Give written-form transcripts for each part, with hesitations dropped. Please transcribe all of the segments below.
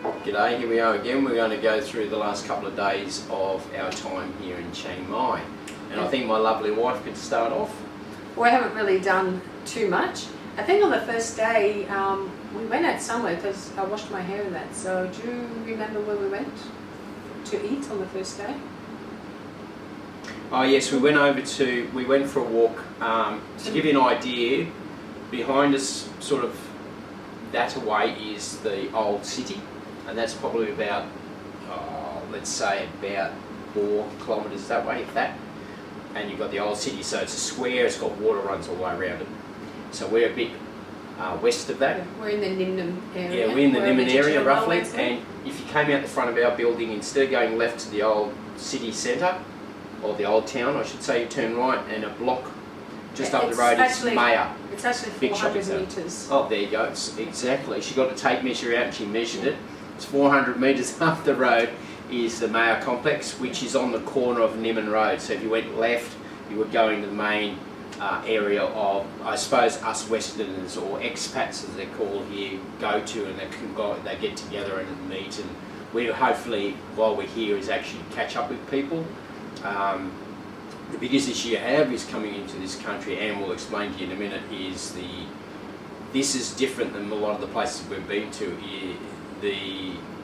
G'day, here we are again. We're going to go through the last couple of days of our time here in Chiang Mai. And I think my lovely wife could start off. We haven't really done too much. I think on the first day we went out somewhere because I washed my hair and that. So do you remember where we went to eat on the first day? Oh yes, we went for a walk. To give you an idea, behind us, sort of that away, is the old city. And that's probably about, let's say about 4 kilometres that way, if that. And you've got the old city, so it's a square, it's got water runs all the way around it. So we're a bit west of that. We're in the Nimnam area. Yeah, we're in the Nimnam area roughly. And if you came out the front of our building, instead of going left to the old city centre, or the old town I should say, you turn right, and a block just up the road is Maya. It's actually 400 metres. Oh, there you go, exactly. She got a tape measure out and she measured it. It's 400 metres up the road is the Maya complex, which is on the corner of Nimman Road. So if you went left, you were going to the main area of, I suppose, us Westerners, or expats as they're called here, go to, and they get together and meet. And we hopefully, while we're here, is actually catch up with people. The biggest issue you have is coming into this country, and we'll explain to you in a minute, is this is different than a lot of the places we've been to.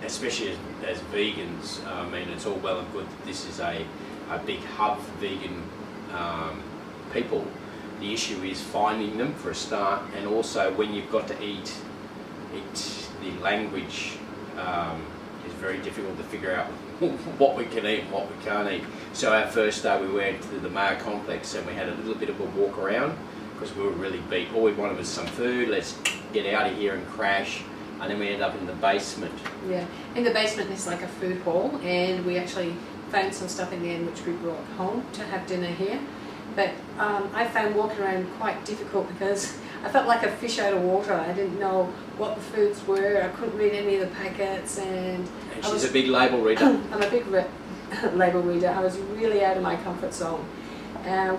Especially as vegans, I mean, it's all well and good that this is a big hub for vegan people. The issue is finding them for a start, and also when you've got to eat, the language is very difficult to figure out what we can eat and what we can't eat. So our first day we went to the Maya complex and we had a little bit of a walk around because we were really beat. All we wanted was some food, let's get out of here and crash. And then we ended up in the basement. Yeah, in the basement there's like a food hall, and we actually found some stuff in the end which we brought home to have dinner here. But I found walking around quite difficult because I felt like a fish out of water. I didn't know what the foods were, I couldn't read any of the packets, and she's a big label reader. I'm a big label reader. I was really out of my comfort zone.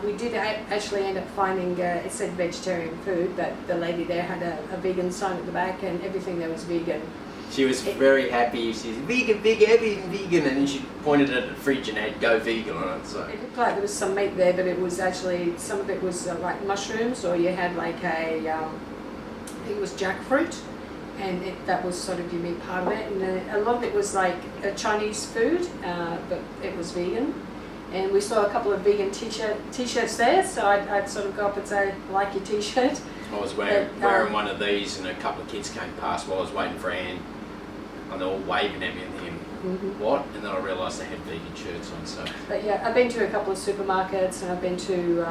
We did actually end up finding, it said vegetarian food, but the lady there had a vegan sign at the back and everything there was vegan. She was very happy. She said, vegan, vegan, and then she pointed at the fridge and had go vegan on it. So it looked like there was some meat there, but it was actually, some of it was like mushrooms, or you had like I think it was jackfruit, and that was sort of your meat part of it. And a lot of it was like Chinese food, but it was vegan. And we saw a couple of vegan t-shirts there, so I'd sort of go up and say, like your t-shirt. I was wearing one of these, and a couple of kids came past while I was waiting for Anne, and they're all waving at me and thinking, what? And then I realised they had vegan shirts on. So. But yeah, I've been to a couple of supermarkets, and I've been to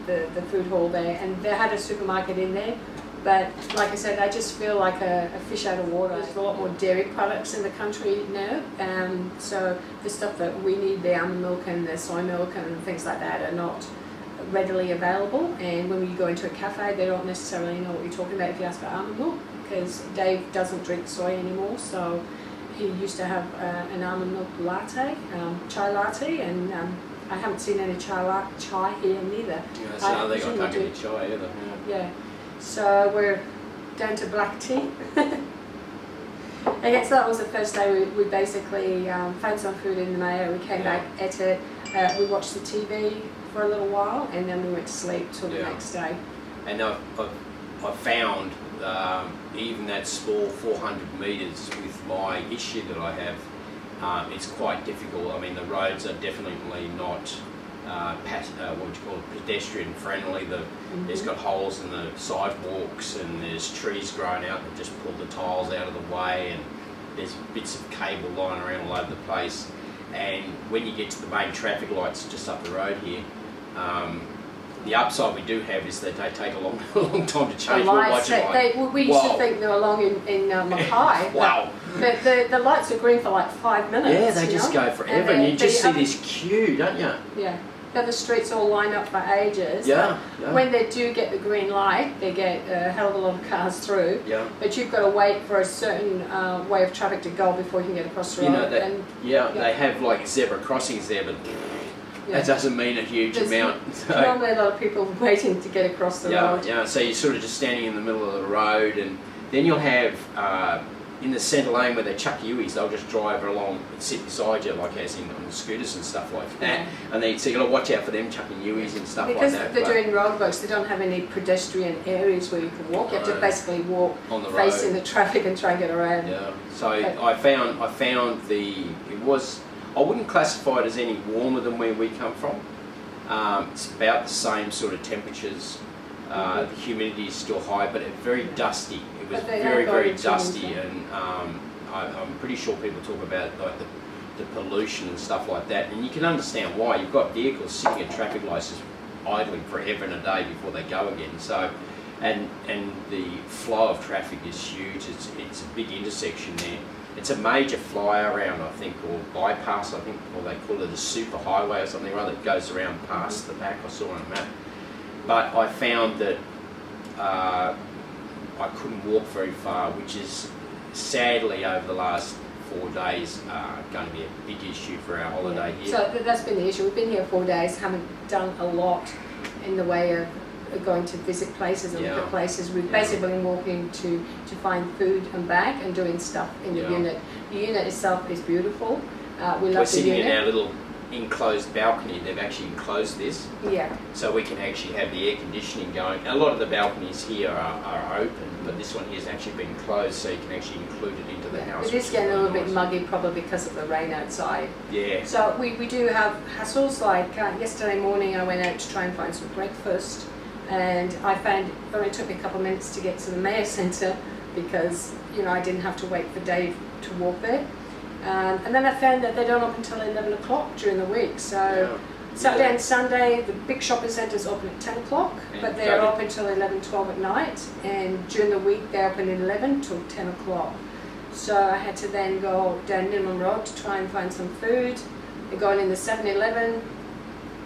the food hall there, and they had a supermarket in there. But like I said, I just feel like a fish out of water. There's a lot more dairy products in the country now, so the stuff that we need, the almond milk and the soy milk and things like that, are not readily available. And when you go into a cafe, they don't necessarily know what you're talking about if you ask for almond milk, because Dave doesn't drink soy anymore, so he used to have an almond milk latte, chai latte, and I haven't seen any chai here neither. Yeah, that's another thing, I can't get any chai either. Yeah. So we're down to black tea. I guess that was the first day. We basically found some food in the Maya, we came back, ate it, we watched the TV for a little while, and then we went to sleep till the next day. And I found even that small 400 metres with my issue that I have, it's quite difficult. I mean, the roads are definitely not pedestrian friendly. There's got holes in the sidewalks, and there's trees growing out that just pull the tiles out of the way, and there's bits of cable lying around all over the place. And when you get to the main traffic lights just up the road here, the upside we do have is that they take a long time to change. We used to think they were long in Mackay. Wow. But the lights are green for like 5 minutes. Yeah, they just go forever, and you just see this queue, don't you? Yeah. Now the streets all line up for ages. Yeah. When they do get the green light, they get a hell of a lot of cars through. Yeah. But you've got to wait for a certain way of traffic to go before you can get across the road. They have like zebra crossings there, but that doesn't mean a huge amount. So normally a lot of people waiting to get across the road. Yeah, so you're sort of just standing in the middle of the road, and then you'll have in the centre lane where they chuck Uis, they'll just drive along and sit beside you, like as in on scooters and stuff like that. And then so you got to watch out for them chucking Uis and stuff because like that. Because they're doing roadworks, they don't have any pedestrian areas where you can walk. You have to basically walk on the facing road. The traffic and try and get around. Yeah. So I found it was, I wouldn't classify it as any warmer than where we come from. It's about the same sort of temperatures. The humidity is still high, but it's very dusty. It was very, very dusty, and I'm pretty sure people talk about like the pollution and stuff like that, and you can understand why. You've got vehicles sitting at traffic lights just idling forever and a day before they go again. So, and the flow of traffic is huge. It's a big intersection there. It's a major fly around, I think, or bypass, I think, or they call it a super highway or something, right, that goes around past the back. I saw on a map. But I found that I couldn't walk very far, which is sadly over the last 4 days going to be a big issue for our holiday here. So that's been the issue. We've been here 4 days, haven't done a lot in the way of going to visit places and look at places. We've basically been walking to find food and back and doing stuff in the unit. The unit itself is beautiful. We love the unit. We're sitting in our little enclosed balcony. They've actually enclosed this, so we can actually have the air conditioning going. A lot of the balconies here are open, but this one here has actually been closed, so you can actually include it into the house. It is getting a little bit muggy, probably because of the rain outside. Yeah. So we do have hassles. Like yesterday morning, I went out to try and find some breakfast, and I found it only took me a couple of minutes to get to the Mayor Centre because I didn't have to wait for Dave to walk there. And then I found that they don't open until 11 o'clock during the week. So Saturday and Sunday, the big shopping centres open at 10 o'clock, but they're open till 11, 12 at night. And during the week, they open at 11 till 10 o'clock. So I had to then go down Ninman Road to try and find some food. They're going in the 7-Eleven.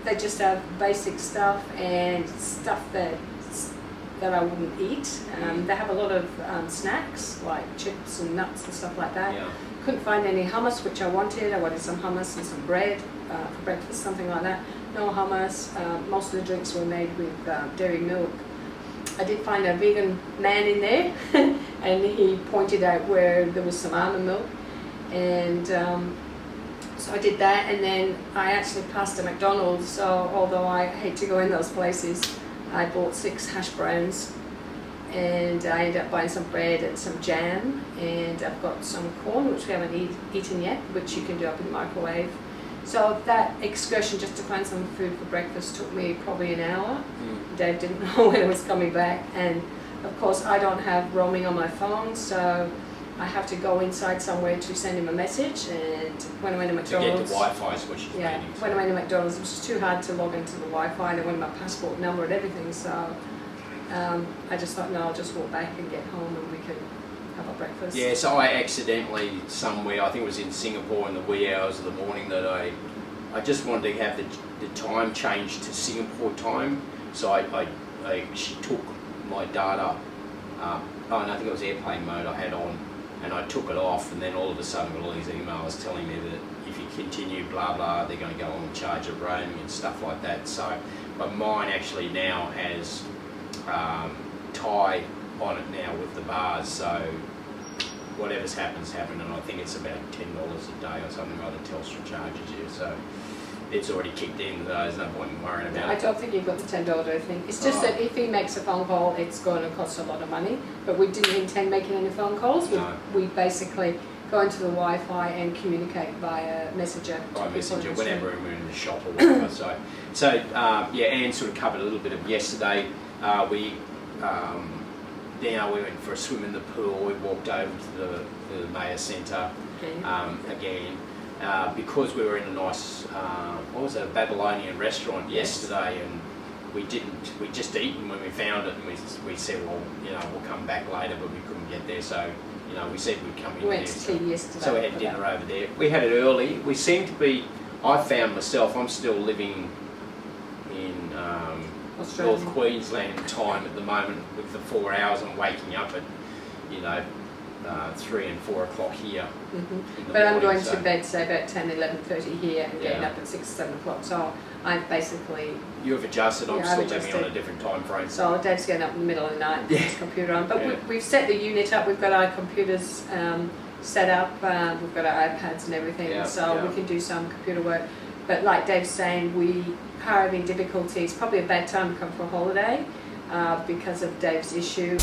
They just have basic stuff and stuff that I wouldn't eat. They have a lot of snacks like chips and nuts and stuff like that. Couldn't find any hummus, which I wanted. I wanted some hummus and some bread for breakfast, something like that. No hummus. Most of the drinks were made with dairy milk. I did find a vegan man in there, and he pointed out where there was some almond milk, and so I did that. And then I actually passed a McDonald's. So although I hate to go in those places, I bought 6 hash browns. And I ended up buying some bread and some jam, and I've got some corn, which we haven't eaten yet, which you can do up in the microwave. So that excursion just to find some food for breakfast took me probably an hour. Dave didn't know when I was coming back, and of course I don't have roaming on my phone, so I have to go inside somewhere to send him a message. And when I went to McDonald's, to get the Wi-Fi is what she's needing. When I went to McDonald's, it was just too hard to log into the Wi-Fi. They wanted my passport number and everything, so I just thought, no, I'll just walk back and get home and we can have our breakfast. Yeah, so I accidentally somewhere, I think it was in Singapore in the wee hours of the morning, that I just wanted to have the time changed to Singapore time. So I she took my data, I think it was airplane mode I had on, and I took it off, and then all of a sudden all these emails telling me that if you continue blah blah, they're going to go on charge of roaming and stuff like that. So, but mine actually now has Thai on it now with the bars, so whatever's happened, and I think it's about $10 a day or something like that Telstra charges you, so it's already kicked in, so there's no point in worrying about it. I don't think you've got the $10 thing. It's just that if he makes a phone call, it's going to cost a lot of money, but we didn't intend making any phone calls. We basically go into the Wi-Fi and communicate via Messenger. By Messenger, whenever we're in the shop or whatever. So Anne sort of covered a little bit of yesterday. We went for a swim in the pool. We walked over to the Mayor Centre again because we were in a nice a Babylonian restaurant yesterday, and we just eaten when we found it, and we said, well, we'll come back later, but we couldn't get there, so we said we'd come in. We went to tea yesterday. So we had dinner over there. We had it early. We seem to be. I found myself. I'm still living in North Queensland time at the moment with the 4 hours. I'm waking up at 3 and 4 o'clock here. But I'm going so to bed say about 10, 11:30 here and getting Yeah. up at 6, 7 o'clock. So I basically, You've adjusted, I'm Yeah, still I've living on a adjusted. different time frame. so Dave's getting up in the middle of the night and put his computer on. But Yeah. we've set the unit up, we've got our computers set up, we've got our iPads and everything, Yeah, so yeah. we can do some computer work. But like Dave's saying, we are having difficulties. Probably a bad time to come for a holiday because of Dave's issue.